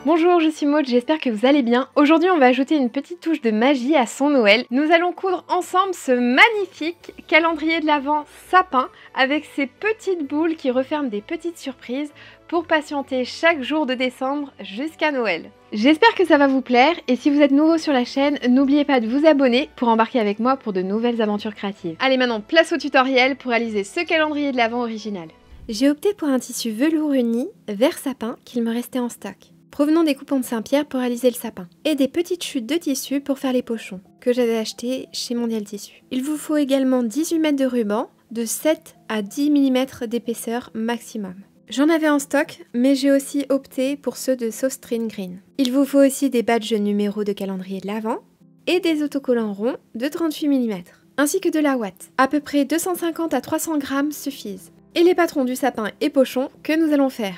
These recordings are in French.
Bonjour, je suis Maud, j'espère que vous allez bien. Aujourd'hui, on va ajouter une petite touche de magie à son Noël. Nous allons coudre ensemble ce magnifique calendrier de l'Avent sapin avec ses petites boules qui referment des petites surprises pour patienter chaque jour de décembre jusqu'à Noël. J'espère que ça va vous plaire et si vous êtes nouveau sur la chaîne, n'oubliez pas de vous abonner pour embarquer avec moi pour de nouvelles aventures créatives. Allez, maintenant place au tutoriel pour réaliser ce calendrier de l'Avent original. J'ai opté pour un tissu velours uni vert sapin qu'il me restait en stock, provenant des coupons de Saint-Pierre pour réaliser le sapin, et des petites chutes de tissu pour faire les pochons, que j'avais acheté chez Mondial Tissu. Il vous faut également 18 mètres de ruban, de 7 à 10 mm d'épaisseur maximum. J'en avais en stock, mais j'ai aussi opté pour ceux de Sostrin Green. Il vous faut aussi des badges numéros de calendrier de l'Avent, et des autocollants ronds de 38 mm, ainsi que de la ouate. À peu près 250 à 300 grammes suffisent. Et les patrons du sapin et pochons que nous allons faire.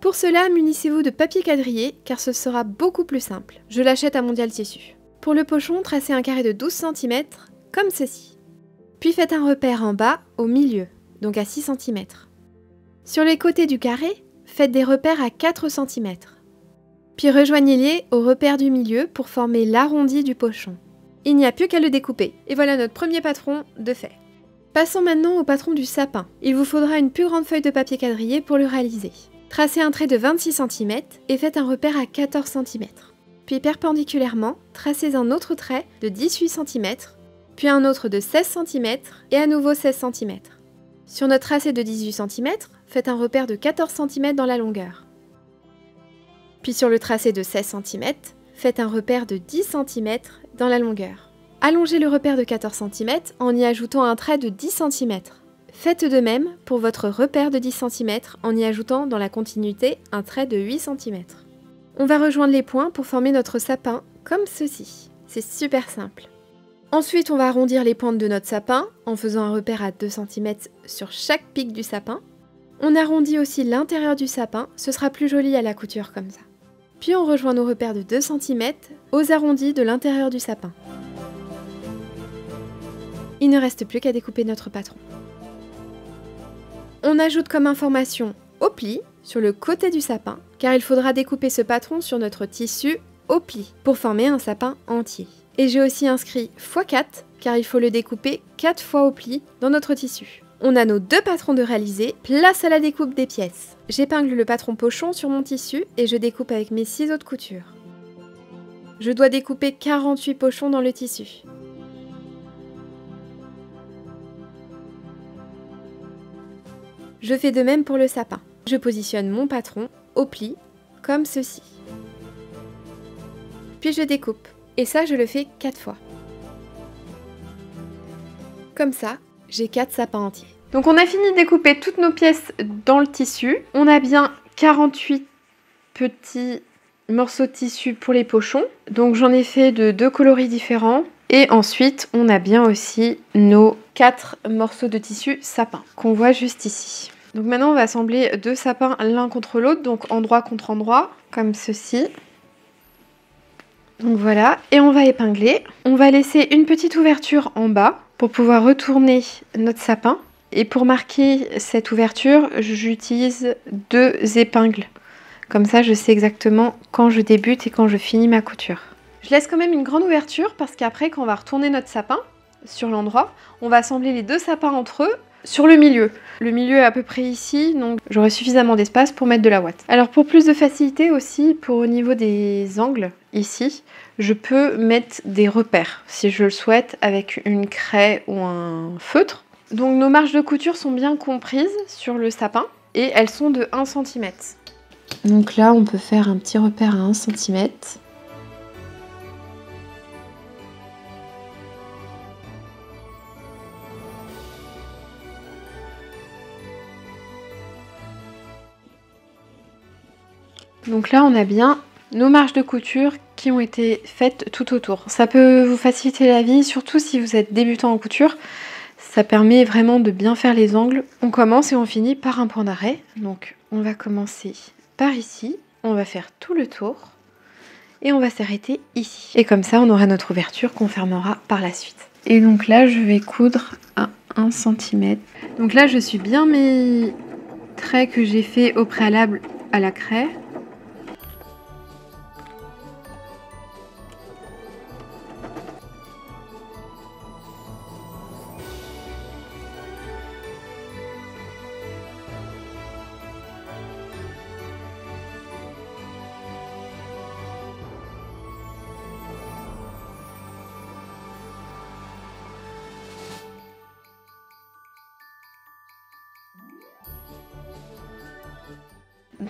Pour cela, munissez-vous de papier quadrillé car ce sera beaucoup plus simple. Je l'achète à Mondial Tissu. Pour le pochon, tracez un carré de 12 cm, comme ceci. Puis faites un repère en bas, au milieu, donc à 6 cm. Sur les côtés du carré, faites des repères à 4 cm. Puis rejoignez-les au repère du milieu pour former l'arrondi du pochon. Il n'y a plus qu'à le découper. Et voilà notre premier patron de fait. Passons maintenant au patron du sapin. Il vous faudra une plus grande feuille de papier quadrillé pour le réaliser. Tracez un trait de 26 cm et faites un repère à 14 cm. Puis perpendiculairement, tracez un autre trait de 18 cm, puis un autre de 16 cm et à nouveau 16 cm. Sur notre tracé de 18 cm, faites un repère de 14 cm dans la longueur. Puis sur le tracé de 16 cm, faites un repère de 10 cm dans la longueur. Allongez le repère de 14 cm en y ajoutant un trait de 10 cm. Faites de même pour votre repère de 10 cm en y ajoutant dans la continuité un trait de 8 cm. On va rejoindre les points pour former notre sapin comme ceci. C'est super simple. Ensuite, on va arrondir les pointes de notre sapin en faisant un repère à 2 cm sur chaque pic du sapin. On arrondit aussi l'intérieur du sapin, ce sera plus joli à la couture comme ça. Puis on rejoint nos repères de 2 cm aux arrondis de l'intérieur du sapin. Il ne reste plus qu'à découper notre patron. On ajoute comme information au pli sur le côté du sapin, car il faudra découper ce patron sur notre tissu au pli pour former un sapin entier. Et j'ai aussi inscrit x4, car il faut le découper 4 fois au pli dans notre tissu. On a nos deux patrons de réaliser, place à la découpe des pièces. J'épingle le patron pochon sur mon tissu et je découpe avec mes ciseaux de couture. Je dois découper 48 pochons dans le tissu. Je fais de même pour le sapin. Je positionne mon patron au pli, comme ceci. Puis je découpe. Et ça, je le fais 4 fois. Comme ça, j'ai 4 sapins entiers. Donc on a fini de découper toutes nos pièces dans le tissu. On a bien 48 petits morceaux de tissu pour les pochons. Donc j'en ai fait de 2 coloris différents. Et ensuite, on a bien aussi nos 4 morceaux de tissu sapin qu'on voit juste ici. Donc maintenant, on va assembler 2 sapins l'un contre l'autre, donc endroit contre endroit, comme ceci. Donc voilà, et on va épingler. On va laisser une petite ouverture en bas pour pouvoir retourner notre sapin. Et pour marquer cette ouverture, j'utilise 2 épingles. Comme ça, je sais exactement quand je débute et quand je finis ma couture. Je laisse quand même une grande ouverture parce qu'après, quand on va retourner notre sapin sur l'endroit, on va assembler les 2 sapins entre eux sur le milieu. Le milieu est à peu près ici, donc j'aurai suffisamment d'espace pour mettre de la ouate. Alors pour plus de facilité aussi, pour au niveau des angles, ici, je peux mettre des repères, si je le souhaite, avec une craie ou un feutre. Donc nos marges de couture sont bien comprises sur le sapin et elles sont de 1 cm. Donc là, on peut faire un petit repère à 1 cm. Donc là, on a bien nos marges de couture qui ont été faites tout autour. Ça peut vous faciliter la vie, surtout si vous êtes débutant en couture. Ça permet vraiment de bien faire les angles. On commence et on finit par un point d'arrêt. Donc on va commencer par ici. On va faire tout le tour. Et on va s'arrêter ici. Et comme ça, on aura notre ouverture qu'on fermera par la suite. Et donc là, je vais coudre à 1 cm. Donc là, je suis bien mes traits que j'ai fait au préalable à la craie.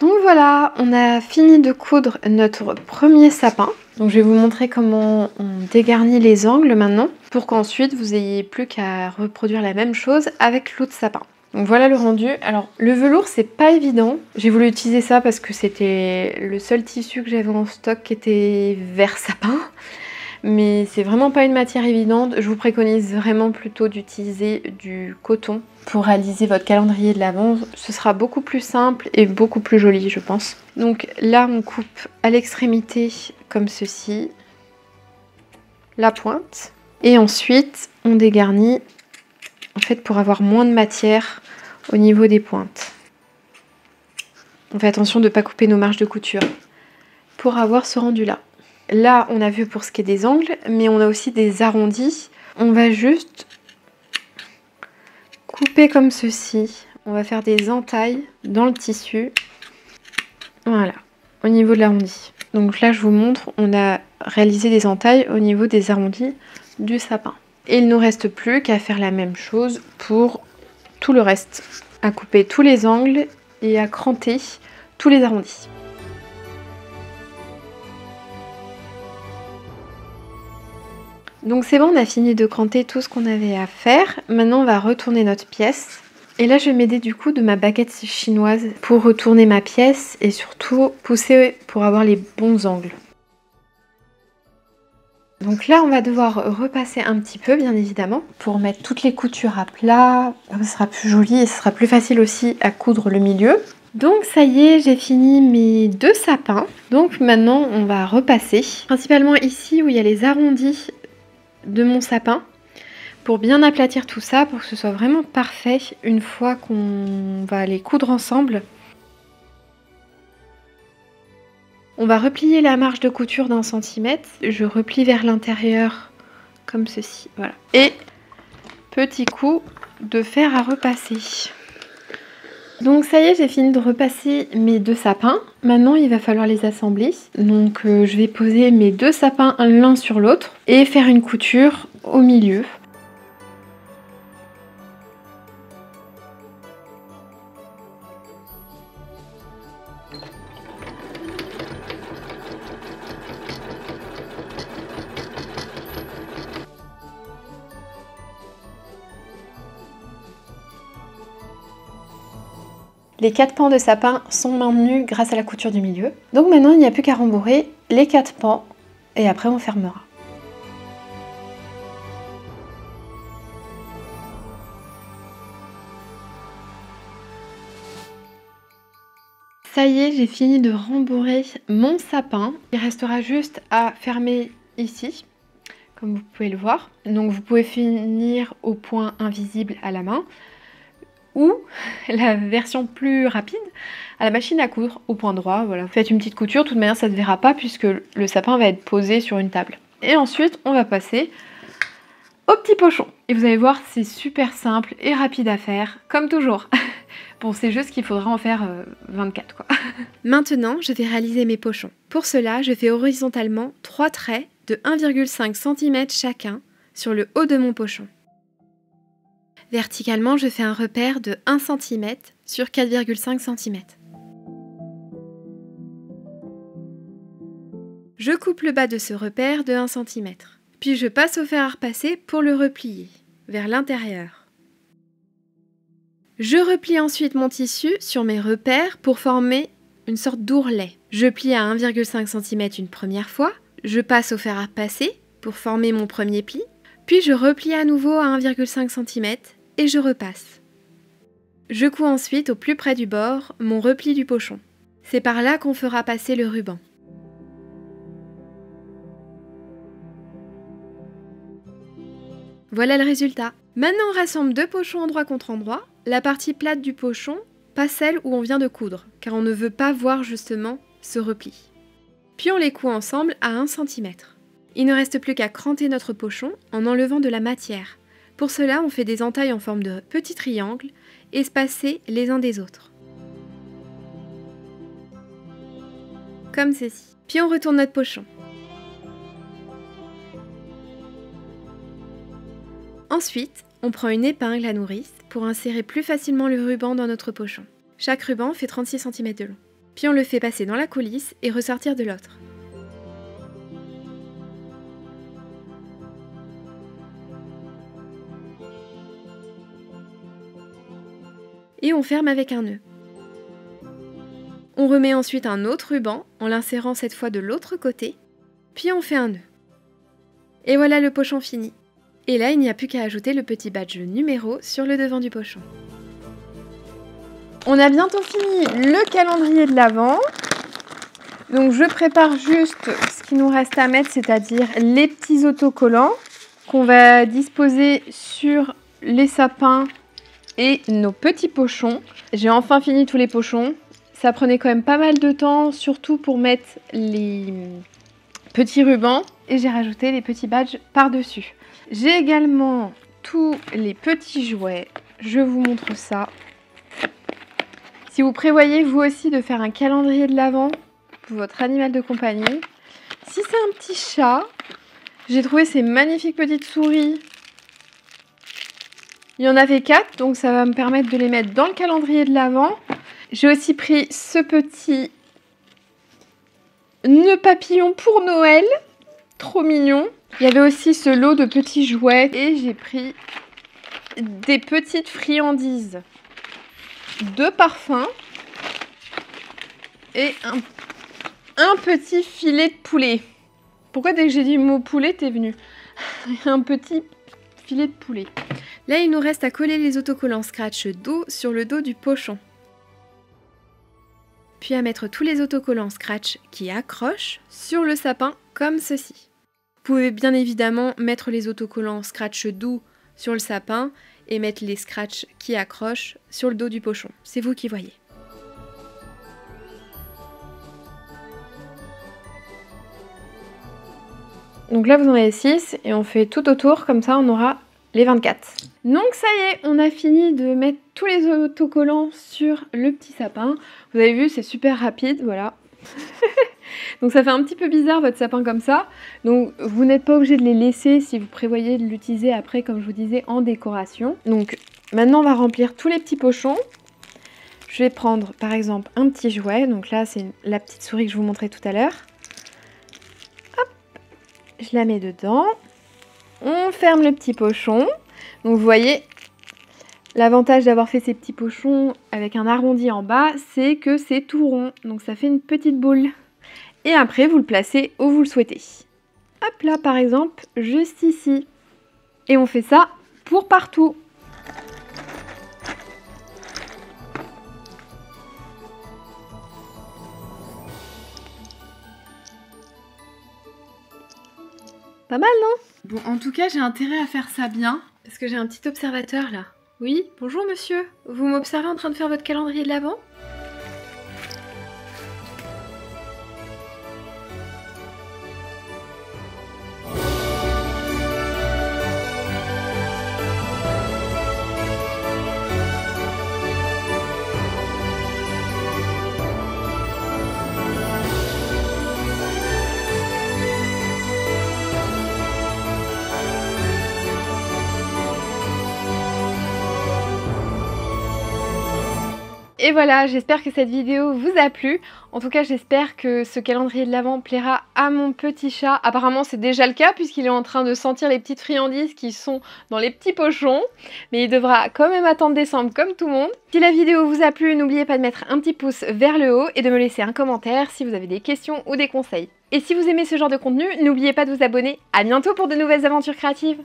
Donc voilà, on a fini de coudre notre premier sapin. Donc je vais vous montrer comment on dégarnit les angles maintenant, pour qu'ensuite vous ayez plus qu'à reproduire la même chose avec l'autre sapin. Donc voilà le rendu. Alors le velours c'est pas évident. J'ai voulu utiliser ça parce que c'était le seul tissu que j'avais en stock qui était vert sapin. Mais c'est vraiment pas une matière évidente. Je vous préconise vraiment plutôt d'utiliser du coton pour réaliser votre calendrier de l'Avent. Ce sera beaucoup plus simple et beaucoup plus joli, je pense. Donc là, on coupe à l'extrémité comme ceci, la pointe. Et ensuite, on dégarnit, en fait, pour avoir moins de matière au niveau des pointes. On fait attention de ne pas couper nos marges de couture pour avoir ce rendu-là. Là, on a vu pour ce qui est des angles, mais on a aussi des arrondis. On va juste couper comme ceci. On va faire des entailles dans le tissu. Voilà, au niveau de l'arrondi. Donc là, je vous montre, on a réalisé des entailles au niveau des arrondis du sapin. Et il ne nous reste plus qu'à faire la même chose pour tout le reste. À couper tous les angles et à cranter tous les arrondis. Donc c'est bon, on a fini de cranter tout ce qu'on avait à faire. Maintenant, on va retourner notre pièce. Et là, je vais m'aider du coup de ma baguette chinoise pour retourner ma pièce et surtout pousser pour avoir les bons angles. Donc là, on va devoir repasser un petit peu, bien évidemment, pour mettre toutes les coutures à plat. Ce sera plus joli et ce sera plus facile aussi à coudre le milieu. Donc ça y est, j'ai fini mes deux sapins. Donc maintenant, on va repasser. Principalement ici où il y a les arrondis de mon sapin pour bien aplatir tout ça, pour que ce soit vraiment parfait une fois qu'on va les coudre ensemble. On va replier la marge de couture d'1 centimètre. Je replie vers l'intérieur comme ceci, voilà. Et petit coup de fer à repasser. Donc ça y est, j'ai fini de repasser mes deux sapins. Maintenant, il va falloir les assembler. Donc je vais poser mes deux sapins l'un sur l'autre et faire une couture au milieu. Les 4 pans de sapin sont maintenus grâce à la couture du milieu. Donc maintenant, il n'y a plus qu'à rembourrer les 4 pans et après on fermera. Ça y est, j'ai fini de rembourrer mon sapin. Il restera juste à fermer ici, comme vous pouvez le voir. Donc vous pouvez finir au point invisible à la main, ou la version plus rapide à la machine à coudre au point droit. Voilà, faites une petite couture, de toute manière ça ne se verra pas puisque le sapin va être posé sur une table. Et ensuite on va passer au petit pochon. Et vous allez voir, c'est super simple et rapide à faire, comme toujours. Bon, c'est juste qu'il faudra en faire 24 quoi. Maintenant, je vais réaliser mes pochons. Pour cela, je fais horizontalement 3 traits de 1,5 cm chacun sur le haut de mon pochon. Verticalement, je fais un repère de 1 cm sur 4,5 cm. Je coupe le bas de ce repère de 1 cm. Puis je passe au fer à repasser pour le replier vers l'intérieur. Je replie ensuite mon tissu sur mes repères pour former une sorte d'ourlet. Je plie à 1,5 cm une première fois, je passe au fer à repasser pour former mon premier pli, puis je replie à nouveau à 1,5 cm et je repasse. Je couds ensuite au plus près du bord mon repli du pochon. C'est par là qu'on fera passer le ruban. Voilà le résultat. Maintenant on rassemble deux pochons endroit contre endroit. La partie plate du pochon, pas celle où on vient de coudre, car on ne veut pas voir justement ce repli. Puis on les coud ensemble à 1 cm. Il ne reste plus qu'à cranter notre pochon en enlevant de la matière. Pour cela, on fait des entailles en forme de petits triangles, espacés les uns des autres. Comme ceci. Puis on retourne notre pochon. Ensuite, on prend une épingle à nourrice pour insérer plus facilement le ruban dans notre pochon. Chaque ruban fait 36 cm de long. Puis on le fait passer dans la coulisse et ressortir de l'autre. Et on ferme avec un nœud. On remet ensuite un autre ruban en l'insérant cette fois de l'autre côté, puis on fait un nœud. Et voilà le pochon fini. Et là, il n'y a plus qu'à ajouter le petit badge numéro sur le devant du pochon. On a bientôt fini le calendrier de l'Avent. Donc je prépare juste ce qu'il nous reste à mettre, c'est-à-dire les petits autocollants qu'on va disposer sur les sapins et nos petits pochons. J'ai enfin fini tous les pochons. Ça prenait quand même pas mal de temps, surtout pour mettre les petits rubans. Et j'ai rajouté les petits badges par-dessus. J'ai également tous les petits jouets. Je vous montre ça. Si vous prévoyez vous aussi de faire un calendrier de l'Avent pour votre animal de compagnie. Si c'est un petit chat, j'ai trouvé ces magnifiques petites souris. Il y en avait 4, donc ça va me permettre de les mettre dans le calendrier de l'Avent. J'ai aussi pris ce petit nœud papillon pour Noël. Trop mignon. Il y avait aussi ce lot de petits jouets. Et j'ai pris des petites friandises de parfum. Et un petit filet de poulet. Pourquoi dès que j'ai dit le mot poulet, t'es venu? Un petit filet de poulet. Là, il nous reste à coller les autocollants scratch dos sur le dos du pochon. Puis à mettre tous les autocollants scratch qui accrochent sur le sapin comme ceci. Vous pouvez bien évidemment mettre les autocollants scratch doux sur le sapin et mettre les scratch qui accrochent sur le dos du pochon. C'est vous qui voyez. Donc là vous en avez 6 et on fait tout autour, comme ça on aura les 24. Donc ça y est, on a fini de mettre tous les autocollants sur le petit sapin. Vous avez vu, c'est super rapide, voilà. Donc ça fait un petit peu bizarre votre sapin comme ça. Donc vous n'êtes pas obligé de les laisser si vous prévoyez de l'utiliser après, comme je vous disais, en décoration. Donc maintenant on va remplir tous les petits pochons. Je vais prendre par exemple un petit jouet. Donc là c'est la petite souris que je vous montrais tout à l'heure. Hop, je la mets dedans. On ferme le petit pochon. Donc vous voyez, l'avantage d'avoir fait ces petits pochons avec un arrondi en bas, c'est que c'est tout rond. Donc ça fait une petite boule. Et après, vous le placez où vous le souhaitez. Hop là, par exemple, juste ici. Et on fait ça pour partout. Pas mal, non? Bon, en tout cas, j'ai intérêt à faire ça bien. Parce que j'ai un petit observateur là. Oui, bonjour monsieur. Vous m'observez en train de faire votre calendrier de l'Avent ? Et voilà, j'espère que cette vidéo vous a plu. En tout cas, j'espère que ce calendrier de l'Avent plaira à mon petit chat. Apparemment, c'est déjà le cas puisqu'il est en train de sentir les petites friandises qui sont dans les petits pochons. Mais il devra quand même attendre décembre comme tout le monde. Si la vidéo vous a plu, n'oubliez pas de mettre un petit pouce vers le haut et de me laisser un commentaire si vous avez des questions ou des conseils. Et si vous aimez ce genre de contenu, n'oubliez pas de vous abonner. À bientôt pour de nouvelles aventures créatives.